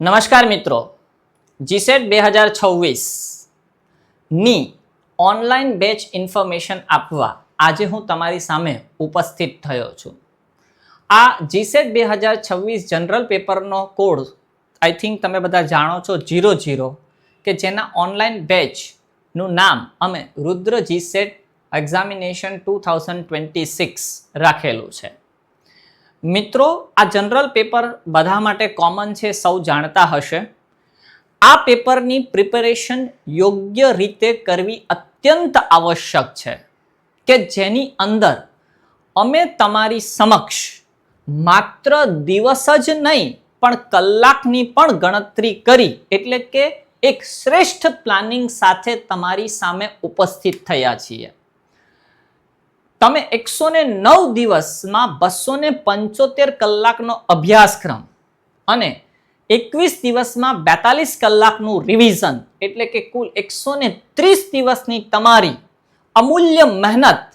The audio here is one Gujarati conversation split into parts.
નમસ્કાર મિત્રો, જીસેટ 2026 ની ઓનલાઈન બેચ ઇન્ફોર્મેશન આપવા આજે હું તમારી સામે ઉપસ્થિત થયો છું. આ જીસેટ 2026 જનરલ પેપરનો કોડ આઈ થિંક તમે બધા જાણો છો 00 કે જેના ઓનલાઈન બેચનું નામ અમે રુદ્ર જીસેટ એક્ઝામિનેશન 2026 રાખેલું છે. મિત્રો, આ જનરલ પેપર બધા માટે કોમન છે, સૌ જાણતા હશે. આ પેપરની પ્રિપેરેશન યોગ્ય રીતે કરવી અત્યંત આવશ્યક છે કે જેની અંદર અમે તમારી સમક્ષ માત્ર દિવસ જ નહીં પણ કલાકની પણ ગણતરી કરી, એટલે કે એક શ્રેષ્ઠ પ્લાનિંગ સાથે તમારી સામે ઉપસ્થિત થયા છીએ. તમે 109 દિવસમાં 275 કલાકનો અભ્યાસક્રમ અને 21 દિવસમાં 42 કલાકનું રિવિઝન, એટલે કે કુલ 130 દિવસની તમારી અમૂલ્ય મહેનત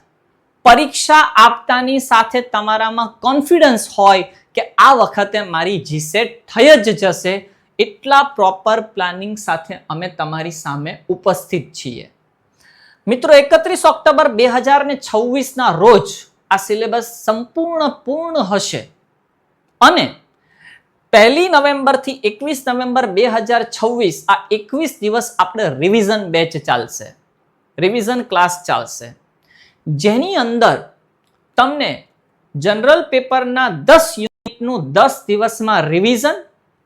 પરીક્ષા આપતાની સાથે તમારામાં કોન્ફિડન્સ હોય કે આ વખતે મારી જીસેટ થઈ જ જશે, એટલા પ્રોપર પ્લાનિંગ સાથે અમે તમારી સામે ઉપસ્થિત છીએ. મિત્રો, 31 ઓક્ટોબર 2026 ના રોજ આ સિલેબસ સંપૂર્ણ પૂર્ણ હશે અને 1 નવેમ્બર થી 21 નવેમ્બર 2026 આ 21 દિવસ આપણે રિવિઝન બેચ ચાલશે, રિવિઝન ક્લાસ ચાલશે, જેની અંદર તમને જનરલ પેપરના 10 યુનિટનું 10 દિવસમાં રિવિઝન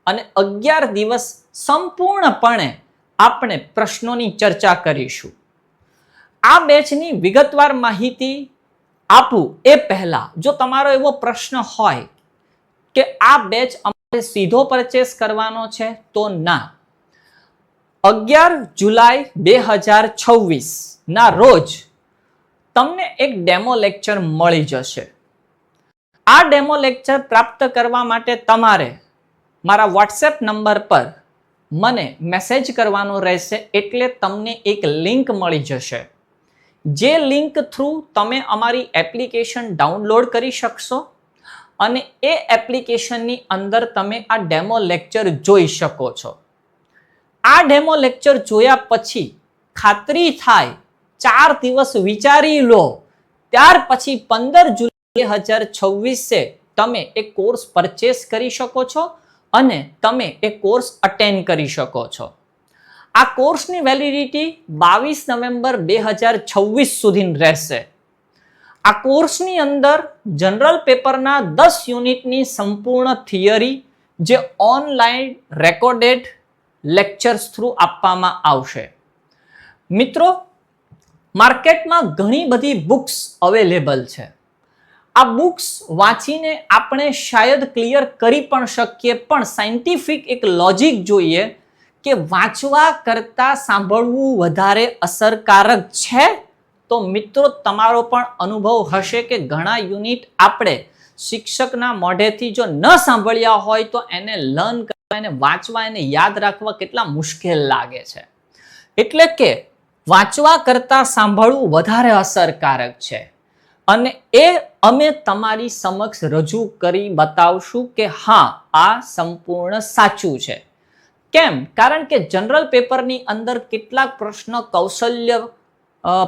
અને 11 દિવસ સંપૂર્ણપણે આપણે પ્રશ્નોની ચર્ચા કરીશું. આ બેચની વિગતવાર માહિતી આપું એ પહેલા જો તમારો એવો પ્રશ્ન હોય કે આ બેચ અમારે સીધો પરચેસ કરવાનો છે તો ના, 11 જુલાઈ 2026 ના રોજ તમને એક ડેમો લેક્ચર મળી જશે. આ ડેમો લેક્ચર પ્રાપ્ત કરવા માટે તમારે મારા વોટ્સએપ નંબર પર મને મેસેજ કરવાનો રહેશે, એટલે તમને એક લિંક મળી જશે. જે લિંક થ્રુ તમે અમારી એપ્લિકેશન ડાઉનલોડ કરી શકશો અને એ એપ્લિકેશનની અંદર તમે આ ડેમો લેક્ચર જોઈ શકો છો. આ ડેમો લેક્ચર જોયા પછી ખાતરી થાય, 4 દિવસ વિચારી લો, ત્યાર પછી 15 જુલાઈ 2026 તમે એ કોર્સ પરચેસ કરી શકો છો અને તમે એ કોર્સ અટેન્ડ કરી શકો છો. આ કોર્સની વેલિડિટી 22 નવેમ્બર 2026 સુધી રહેશે. આ કોર્સની અંદર જનરલ પેપરના 10 યુનિટની સંપૂર્ણ થિયરી જે ઓનલાઈન રેકોર્ડેડ લેક્ચર્સ થ્રુ આપવામાં આવશે. મિત્રો, માર્કેટમાં ઘણી બધી બુક્સ અવેલેબલ છે. આ બુક્સ વાંચીને આપણે શાયદ ક્લિયર કરી પણ શકીએ, પણ સાયન્ટિફિક એક લોજિક જોઈએ કે વાંચવા કરતા સાંભળવું વધારે અસરકારક છે. તો મિત્રો, તમારો પણ અનુભવ હશે કે ઘણા યુનિટ આપણે શિક્ષકના મોઢેથી જો ન સાંભળ્યા હોય તો એને લર્ન કરવા, એને વાંચવા, એને યાદ રાખવા કેટલા મુશ્કેલ લાગે છે. એટલે કે વાંચવા કરતા સાંભળવું વધારે અસરકારક છે અને એ અમે તમારી સમક્ષ રજૂ કરી બતાવશું કે હા, આ સંપૂર્ણ સાચું છે. કેમ? કારણ કે જનરલ પેપરની અંદર કેટલાક પ્રશ્નો કૌશલ્ય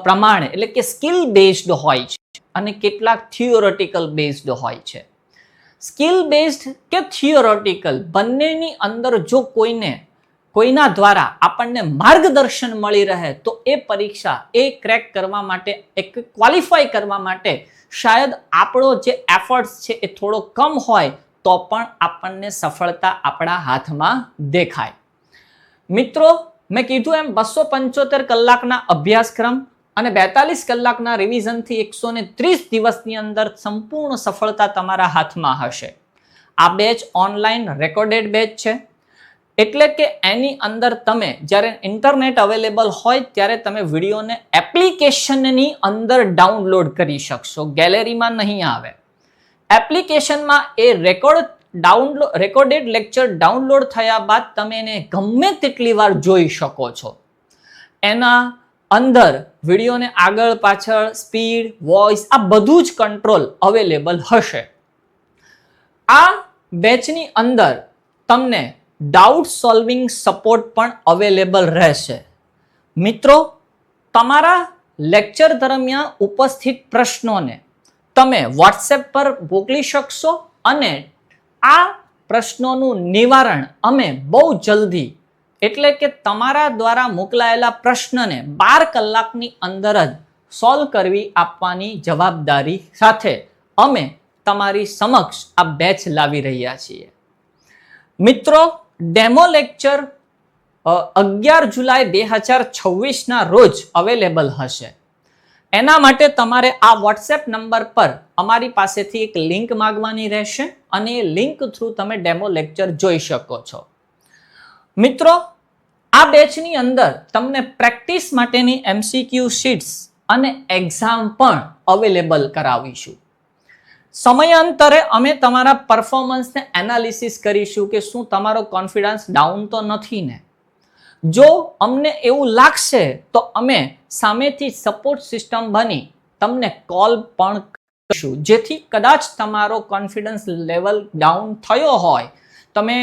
પ્રમાણે, એટલે કે સ્કિલ બેઝડ હોય છે અને કેટલાક થિયોરેટિકલ બેઝડ હોય છે. સ્કિલ બેઝડ કે થિયોરેટિકલ બંનેની અંદર જો કોઈના દ્વારા આપણને માર્ગદર્શન મળી રહે તો એ પરીક્ષા એ ક્રેક કરવા માટે, એક ક્વોલિફાય કરવા માટે શાયદ આપણો જે એફર્ટ્સ છે એ થોડો કમ હોય તો પણ આપણને સફળતા આપણા હાથમાં દેખાય. મિત્રો, મેં કીધું એમ 275 કલાકના અભ્યાસક્રમ અને 42 કલાકના રિવિઝનથી 130 દિવસની અંદર સંપૂર્ણ સફળતા તમારા હાથમાં હશે. આ બેચ ઓનલાઈન રેકોર્ડેડ બેચ છે, એટલે કે એની અંદર તમે જ્યારે ઇન્ટરનેટ અવેલેબલ હોય ત્યારે તમે વિડીયોને એપ્લિકેશનની અંદર ડાઉનલોડ કરી શકશો, ગેલેરીમાં નહીં આવે. એપ્લિકેશનમાં એ રેકોર્ડેડ લેક્ચર ડાઉનલોડ થયા બાદ તમે એને ગમે તેટલી વાર જોઈ શકો છો. એના અંદર વિડીયોને આગળ પાછળ, સ્પીડ, વોઇસ, આ બધું જ કંટ્રોલ અવેલેબલ હશે. આ બેચની અંદર તમને ડાઉટ સોલ્વિંગ સપોર્ટ પણ અવેલેબલ રહેશે. મિત્રો, તમારા લેક્ચર દરમિયાન ઉપસ્થિત પ્રશ્નોને તમે વોટ્સએપ પર મોકલી શકશો અને આ પ્રશ્નોનું નિવારણ અમે બહુ જલ્દી, એટલે કે તમારા દ્વારા મોકલાયેલા પ્રશ્નને 12 કલાકની અંદર જ સોલ્વ કરવી આપવાની જવાબદારી સાથે અમે તમારી સમક્ષ આ બેચ લાવી રહ્યા છીએ. મિત્રો, ડેમો લેક્ચર 11 જુલાઈ 2026 રોજ અવેલેબલ હશે. એના માટે તમારે આ વોટ્સએપ નંબર પર અમારી પાસેથી એક લિંક માંગવાની રહેશે અને એ લિંક થ્રુ તમે ડેમો લેક્ચર જોઈ શકો છો. મિત્રો, આ બેચની અંદર તમને પ્રેક્ટિસ માટેની MCQ શીટ્સ અને એક્ઝામ પણ અવેલેબલ કરાવીશું. સમયાંતરે અમે તમારા પરફોર્મન્સને એનાલિસિસ કરીશું કે શું તમારો કોન્ફિડન્સ ડાઉન તો નથી ને. જો અમને એવું લાગશે તો અમે સામેથી સપોર્ટ સિસ્ટમ બની તમને કોલ પણ કરીશું, જેથી કદાચ તમારો કોન્ફિડન્સ લેવલ ડાઉન થયો હોય, તમે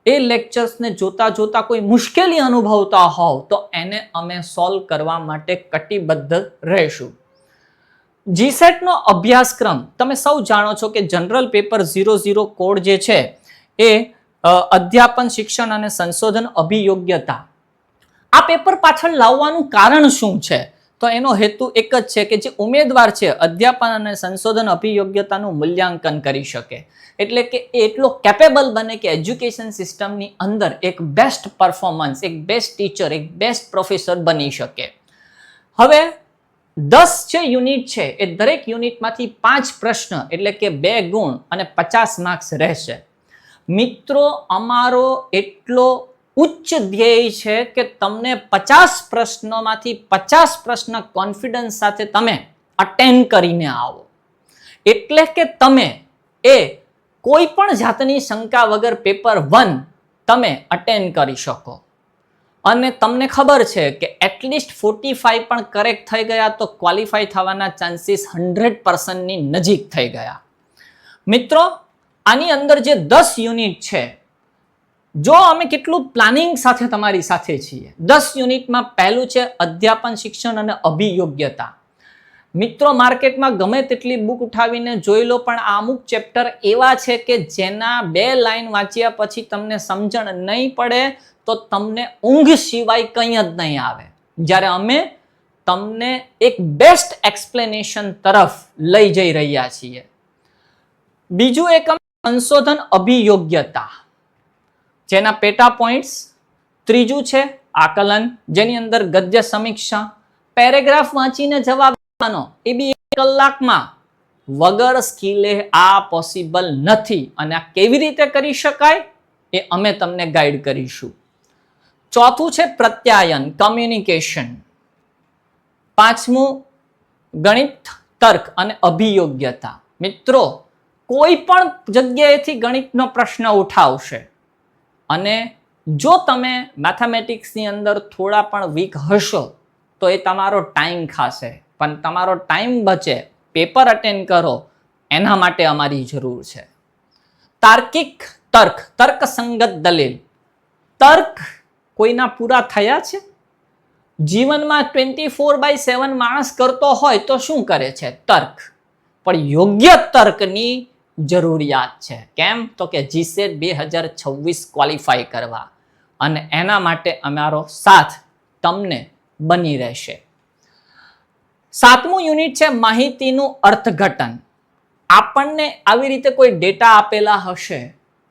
એ લેક્ચર્સને જોતા જોતા કોઈ મુશ્કેલી અનુભવતા હોવ તો એને અમે સોલ્વ કરવા માટે કટિબદ્ધ રહેશું. જીસેટનો અભ્યાસક્રમ તમે સૌ જાણો છો કે જનરલ પેપર 00 કોડ જે છે એ અધ્યાપન, શિક્ષણ અને સંશોધન અભિયોગ્યતા, આ પેપર પાછળ લાવવાનું કારણ શું છે? તો એનો હેતુ એક જ છે કે જે ઉમેદવાર છે અધ્યાપન અને સંશોધન અભિયોગ્યતાનું મૂલ્યાંકન કરી શકે, એટલે કે એ એટલો કેપેબલ બને કે એજ્યુકેશન સિસ્ટમની અંદર એક બેસ્ટ પરફોર્મન્સ, એક બેસ્ટ ટીચર, એક બેસ્ટ પ્રોફેસર બની શકે. હવે 10 જે યુનિટ છે એ દરેક યુનિટમાંથી 5 પ્રશ્ન એટલે કે 2 ગુણ અને 50 માર્ક્સ રહેશે. મિત્રો, અમારો એટલો ઉચ્ચ ધ્યેય છે કે તમને 50 પ્રશ્નોમાંથી 50 પ્રશ્ન કોન્ફિડન્સ સાથે તમે અટેન્ડ કરીને આવો, એટલે કે તમે એ કોઈ પણ જાતની શંકા વગર પેપર 1 તમે અટેન્ડ કરી શકો. અને તમને ખબર છે કે એટલીસ્ટ 45 પણ કરેક્ટ થઈ ગયા તો ક્વોલિફાય થવાના ચાન્સીસ 100% ની નજીક થઈ ગયા. મિત્રો, આની અંદર જે 10 યુનિટ છે, જો અમે કેટલું પ્લાનિંગ સાથે તમારી સાથે છીએ. 10 યુનિટમાં પહેલું છે અધ્યાપન, શિક્ષણ અને અભિયોગ્યતા. મિત્રો, માર્કેટમાં ગમે તેટલી બુક ઉઠાવીને જોઈ લો, પણ આ અમુક ચેપ્ટર એવા છે કે જેના 2 લાઈન વાંચ્યા પછી તમને સમજણ નહીં પડે તો તમને ઊંઘ સિવાય કંઈ જ નહીં આવે, જ્યારે અમે તમને એક બેસ્ટ એક્સપ્લેનેશન તરફ લઈ જઈ રહ્યા છીએ. બીજું એક સંશોધન અભિયોગ્યતા, જેના પેટા પોઈન્ટ્સ. ત્રીજું છે આકલન, જેની અંદર ગદ્ય સમીક્ષા, પેરેગ્રાફ વાંચીને જવાબ આપવાનો, એ બી 1 કલાકમાં. વગર સ્કિલે આ પોસિબલ નથી અને આ કેવી રીતે કરી શકાય એ અમે તમને ગાઈડ કરીશું. ચોથું છે પ્રત્યાયન, કમ્યુનિકેશન. પાંચમું ગણિત, તર્ક અને અભિયોગ્યતા. મિત્રો, કોઈ પણ જગ્યાએથી ગણિતનો પ્રશ્ન ઉઠાવશે અને જો તમે મેથેમેટિક્સની અંદર થોડા પણ વીક હશો તો એ તમારો ટાઈમ ખાશે, પણ તમારો ટાઈમ બચે, પેપર અટેન્ડ કરો, એના માટે અમારી જરૂર છે. તાર્કિક તર્ક, તર્કસંગત દલીલ. તર્ક કોઈના પૂરા થયા છે? જીવનમાં 24/7 માણસ કરતો હોય તો શું કરે છે? તર્ક. પણ યોગ્ય તર્કની જરૂરિયાત છે. કેમ? તો કે જીસેટ 2026 ક્વોલિફાય કરવા, અને એના માટે અમારો સાથ તમને બની રહેશે. 7મું યુનિટ છે માહિતીનું અર્થઘટન. આપણને આવી રીતે કોઈ ડેટા આપેલા હશે,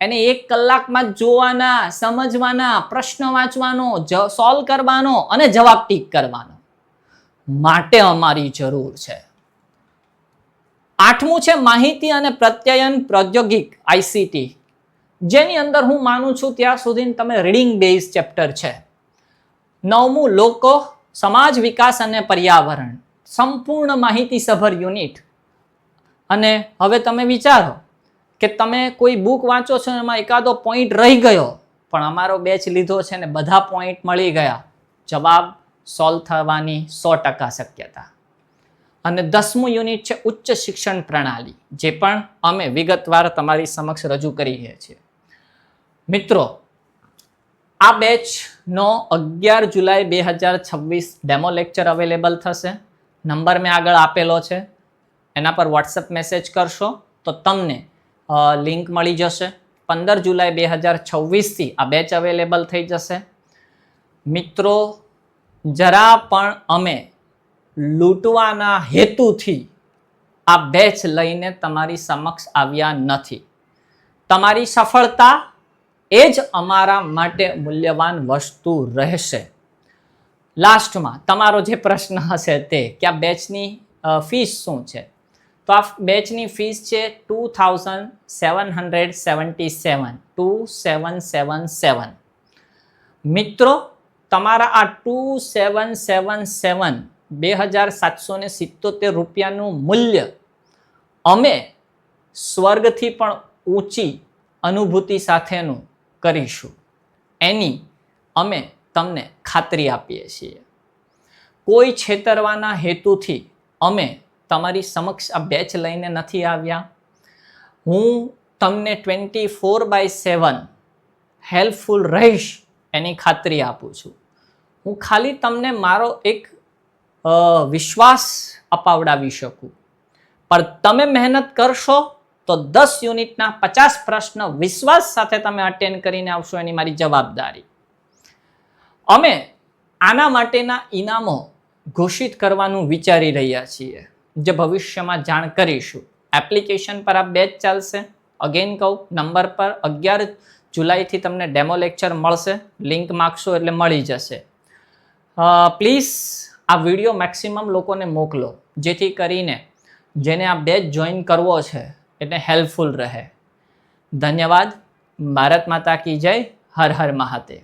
એને 1 કલાકમાં જોવાના, સમજવાના, પ્રશ્ન વાંચવાનો, સોલ્વ કરવાનો અને જવાબ ટીક કરવાનો, માટે અમારી જરૂર છે. 8મું છે માહિતી અને પ્રત્યાયન પ્રૌદ્યોગિક, ICT, જેની અંદર હું માનું છું ત્યાં સુધી તમે રીડિંગ બેઝ ચેપ્ટર છે. 9મું લોકો, સમાજ વિકાસ અને પર્યાવરણ, સંપૂર્ણ માહિતી સભર યુનિટ. અને હવે તમે વિચારો કે તમે કોઈ બુક વાંચો છો એમાં એકાદો પોઈન્ટ રહી ગયો, પણ અમારો બેચ લીધો છે ને બધા પોઈન્ટ મળી ગયા, જવાબ સોલ્વ થવાની 100% શક્યતા. અને 10મું યુનિટ છે ઉચ્ચ શિક્ષણ પ્રણાલી, જે પણ અમે વિગતવાર તમારી સમક્ષ રજૂ કરીએ છીએ. મિત્રો, આ બેચનો 11 જુલાઈ 2026 ડેમો લેક્ચર અવેલેબલ થશે. નંબર મેં આગળ આપેલો છે, એના પર વોટ્સએપ મેસેજ કરશો તો તમને લિંક મળી જશે. 15 જુલાઈ 2026થી આ બેચ અવેલેબલ થઈ જશે. મિત્રો, જરા પણ અમે લૂંટવાના હેતુથી આ બેચ લઈને તમારી સમક્ષ આવ્યા નથી. તમારી સફળતા એ જ અમારા માટે મૂલ્યવાન વસ્તુ રહેશે. લાસ્ટમાં તમારો જે પ્રશ્ન હશે તે કે આ બેચની ફીસ શું છે, તો આ બેચની ફીસ છે 2777. મિત્રો, તમારા આ 2777 રૂપિયાનું મૂલ્ય અમે સ્વર્ગથી પણ ઊંચી અનુભૂતિ સાથેનું કરીશું, એની અમે તમને ખાતરી આપીએ છીએ. કોઈ છેતરવાના હેતુથી અમે તમારી સમક્ષ આ બેચ લઈને નથી આવ્યા. હું તમને 24/7 હેલ્પફુલ રહીશ એની ખાતરી આપું છું. હું ખાલી તમને મારો એક વિશ્વાસ અપાવડાવી શકું, પણ તમે મહેનત કરશો તો 10 યુનિટના 50 પ્રશ્ન વિશ્વાસ સાથે તમે અટેન્ડ કરીને આવશો, એની મારી જવાબદારી. અમે આના માટેના ઇનામો ઘોષિત કરવાનું વિચારી રહ્યા છીએ, જે ભવિષ્યમાં જાણ કરીશું. એપ્લિકેશન પર આ બેચ ચાલશે. અગેન કહું, નંબર પર 11 જુલાઈથી તમને ડેમો લેક્ચર મળશે. લિંક માગશો એટલે મળી જશે. પ્લીઝ આ વિડીયો મેક્સિમમ લોકોને મોકલો, જેથી કરીને જેને આ બેચ જોઈન કરવો છે એને હેલ્પફુલ રહે. ધન્યવાદ. ભારત માતા કી જય. હર હર મહાદેવ.